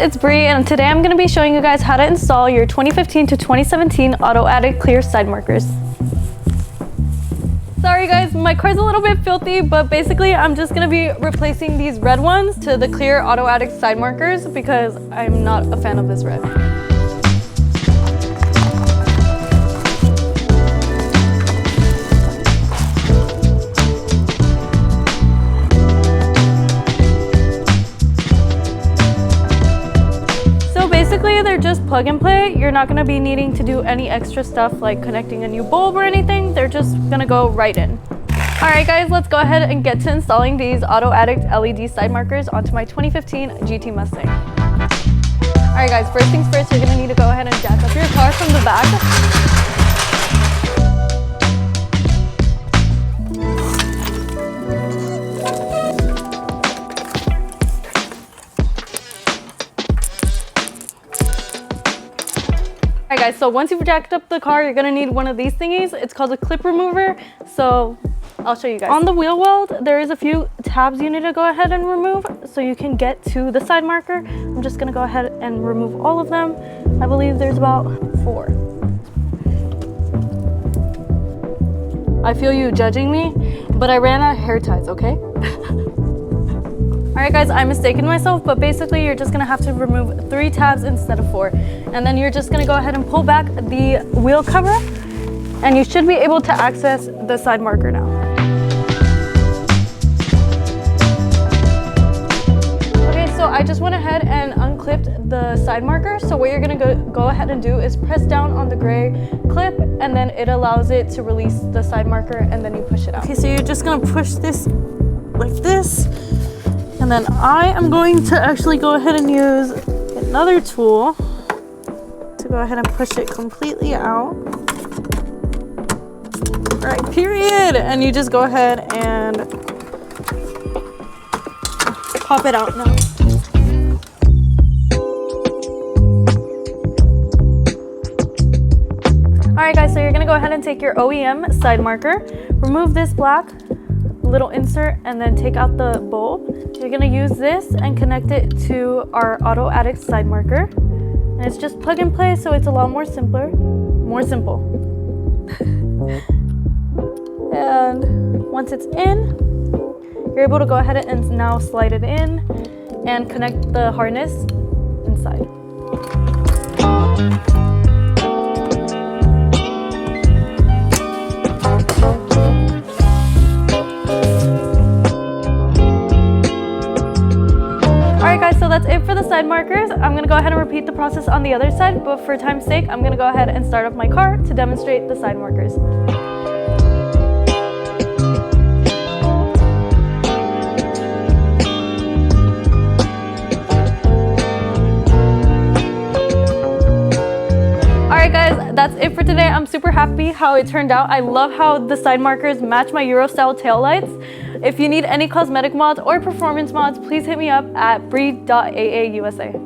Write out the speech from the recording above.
it's Bree, and today I'm going to be showing you guys how to install your 2015 to 2017 auto-added clear side markers. Sorry guys, my car's a little bit filthy, but basically I'm just going to be replacing these red ones to the clear auto-added side markers because I'm not a fan of this red. Basically, they're just plug and play. You're not going to be needing to do any extra stuff like connecting a new bulb or anything. They're just going to go right in. Alright guys, let's go ahead and get to installing these auto-addict LED side markers onto my 2015 GT Mustang. Alright guys, first things first, you're going to need to go ahead and jack up your car from the back. Alright guys, so once you've jacked up the car, you're going to need one of these thingies. It's called a clip remover, so I'll show you guys. On the wheel well, there is a few tabs you need to go ahead and remove so you can get to the side marker. I'm just going to go ahead and remove all of them. I believe there's about 4. I feel you judging me, but I ran out of hair ties, okay? Alright guys, I mistaken myself, but basically you're just going to have to remove 3 tabs instead of 4. And then you're just going to go ahead and pull back the wheel cover, and you should be able to access the side marker now. Okay, so I just went ahead and unclipped the side marker. So what you're going to go ahead and do is press down on the gray clip, and then it allows it to release the side marker, and then you push it out. Okay, so you're just going to push this like this. And then I am going to actually go ahead and use another tool to go ahead and push it completely out. All right, period. And you just go ahead and pop it out now. All right guys, so you're gonna go ahead and take your OEM side marker, remove this black little insert, and then take out the bulb. You're gonna use this and connect it to our auto-addict side marker. And it's just plug and play, so it's a lot more simple. And once it's in, you're able to go ahead and now slide it in and connect the harness inside. So that's it for the side markers. I'm going to go ahead and repeat the process on the other side, but for time's sake, I'm going to go ahead and start up my car to demonstrate the side markers. Alright guys, that's it for today. I'm super happy how it turned out. I love how the side markers match my Euro style taillights. If you need any cosmetic mods or performance mods, please hit me up at Bree.aausa.